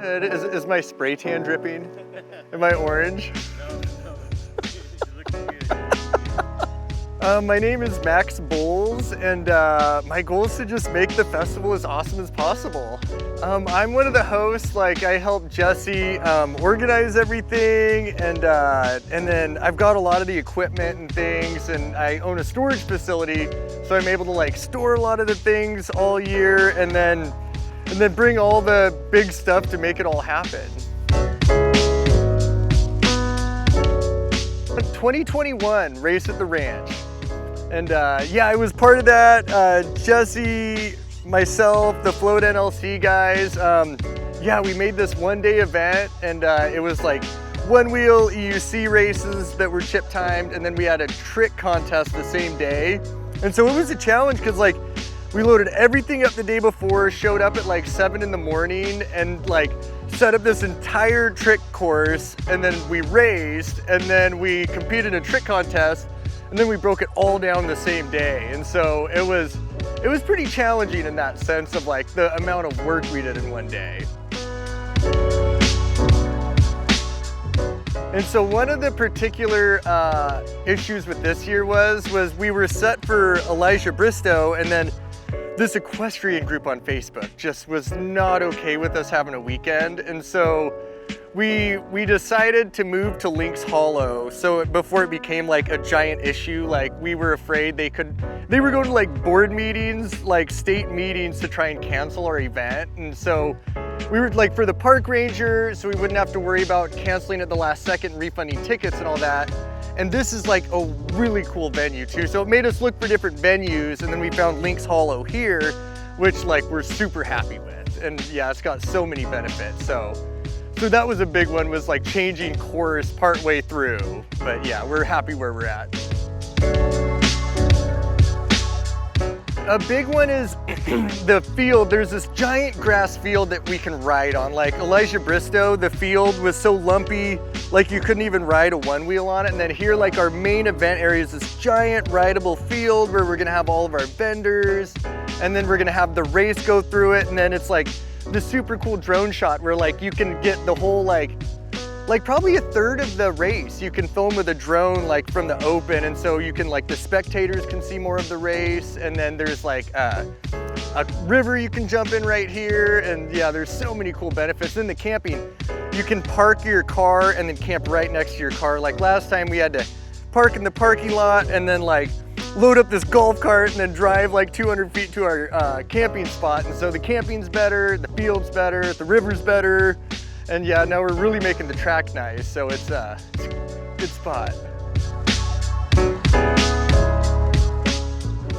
Is my spray tan dripping? Am I orange? No. You look good. My name is Boles, and my goal is to just make the festival as awesome as possible. I'm one of the hosts. Like, I help Jesse organize everything, and then I've got a lot of the equipment and things, and I own a storage facility, so I'm able to like store a lot of the things all year, and then bring all the big stuff to make it all happen. 2021 race at the ranch. And yeah, I was part of that. Jesse, myself, the Float NLC guys. Yeah, we made this one-day event, and it was like one-wheel EUC races that were chip timed, and then we had a trick contest the same day. And so it was a challenge because like we loaded everything up the day before, showed up at like 7 in the morning, and like set up this entire trick course, and then we raced, and then we competed in a trick contest, and then we broke it all down the same day. And so it was pretty challenging in that sense of like the amount of work we did in one day. And so one of the particular issues with this year was we were set for Elijah Bristow, and then this equestrian group on Facebook just was not okay with us having a weekend. And so we decided to move to Lynx Hollow. So before it became like a giant issue, like we were afraid they were going to like board meetings, like state meetings, to try and cancel our event. And so we were like, for the park ranger, so we wouldn't have to worry about canceling at the last second and refunding tickets and all that. And this is like a really cool venue too. So it made us look for different venues, and then we found Lynx Hollow here, which like we're super happy with. And yeah, it's got so many benefits. So that was a big one, was like changing course partway through. But yeah, we're happy where we're at. A big one is the field. There's this giant grass field that we can ride on. Like Elijah Bristow, the field was so lumpy, like you couldn't even ride a one wheel on it. And then here, like our main event area is this giant rideable field where we're gonna have all of our vendors, and then we're gonna have the race go through it. And then it's like the super cool drone shot where like you can get the whole like probably a third of the race you can film with a drone, like from the open. And so you can, like, the spectators can see more of the race. And then there's like a river you can jump in right here. And yeah, there's so many cool benefits. In the camping, you can park your car and then camp right next to your car. Like last time we had to park in the parking lot and then like load up this golf cart and then drive like 200 feet to our camping spot. And so the camping's better, the field's better, the river's better. And yeah, now we're really making the track nice, so it's a good spot.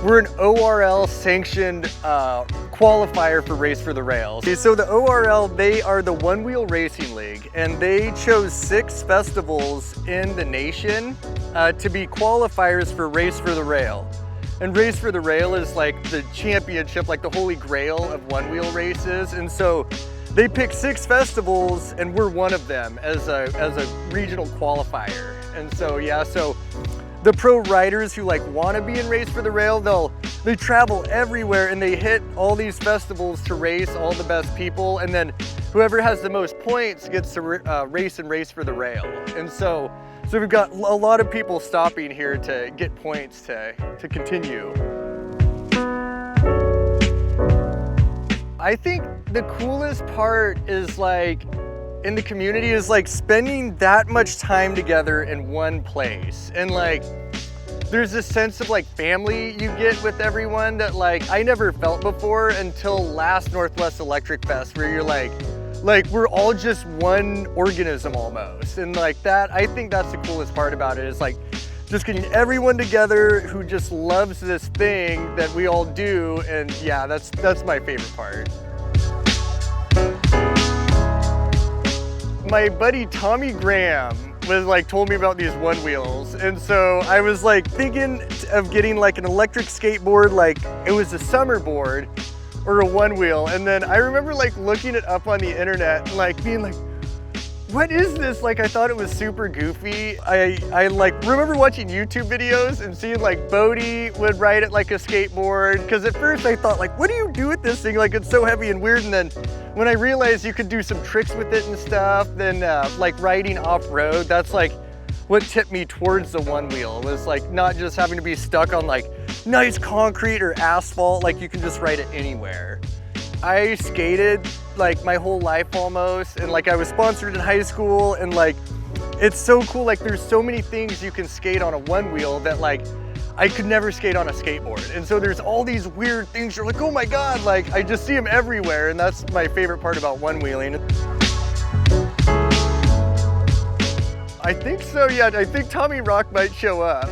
We're an ORL sanctioned qualifier for Race for the Rails. So the ORL, they are the One Wheel Racing League, and they chose 6 festivals in the nation to be qualifiers for Race for the Rail. And Race for the Rail is like the championship, like the holy grail of one wheel races. And so they picked 6 festivals, and we're one of them as a regional qualifier. And so yeah, so the pro riders who like want to be in Race for the Rail, they travel everywhere and they hit all these festivals to race all the best people, and then whoever has the most points gets to race in Race for the Rail. And so we've got a lot of people stopping here to get points to continue. I think the coolest part is like in the community is like spending that much time together in one place. And like there's this sense of like family you get with everyone that like I never felt before until last Northwest Electric Fest, where you're like we're all just one organism almost. And like that, I think that's the coolest part about it, is like just getting everyone together who just loves this thing that we all do. And yeah, that's my favorite part. My buddy Tommy Graham was like told me about these one wheels, and so I was like thinking of getting like an electric skateboard, like it was a summer board or a one wheel. And then I remember like looking it up on the internet and like being like, what is this? Like I thought it was super goofy. I like remember watching YouTube videos and seeing like Bodie would ride it like a skateboard, because at first I thought like, what do you do with this thing? Like it's so heavy and weird. And then when I realized you could do some tricks with it and stuff, then like riding off-road, that's like what tipped me towards the one wheel, was like not just having to be stuck on like nice concrete or asphalt, like you can just ride it anywhere. I skated like my whole life almost, and like I was sponsored in high school, and like it's so cool, like there's so many things you can skate on a one wheel that like I could never skate on a skateboard. And so there's all these weird things, you're like, oh my God, like I just see them everywhere, and that's my favorite part about one wheeling. I think so, yeah, I think Tommy Rock might show up.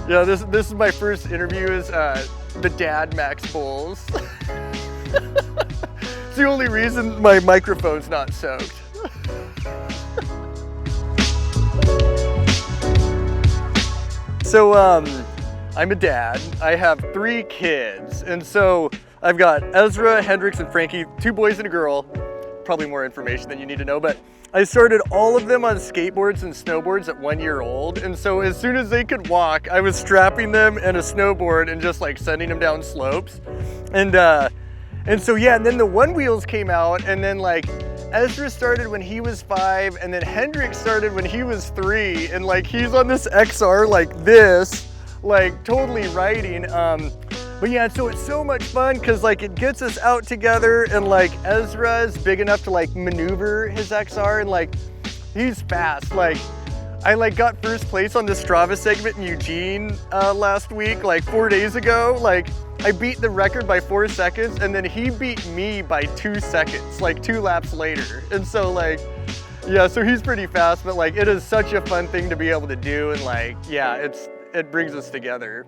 Yeah, this is my first interview as the dad, Max Boles. It's the only reason my microphone's not soaked. So I'm a dad. I have 3 kids, and so I've got Ezra, Hendrix, and Frankie, 2 boys and a girl. Probably more information than you need to know, but I started all of them on skateboards and snowboards at 1 year old, and so as soon as they could walk, I was strapping them in a snowboard and just like sending them down slopes. And so yeah, and then the one wheels came out, and then like Ezra started when he was 5, and then Hendrix started when he was 3, and like he's on this XR like this, like totally riding. But yeah, so it's so much fun because like it gets us out together, and like Ezra is big enough to like maneuver his XR, and like he's fast. Like I like got first place on the Strava segment in Eugene last week, like 4 days ago. Like I beat the record by 4 seconds, and then he beat me by 2 seconds, like 2 laps later. And so like, yeah, so he's pretty fast, but like it is such a fun thing to be able to do, and like, yeah, it brings us together.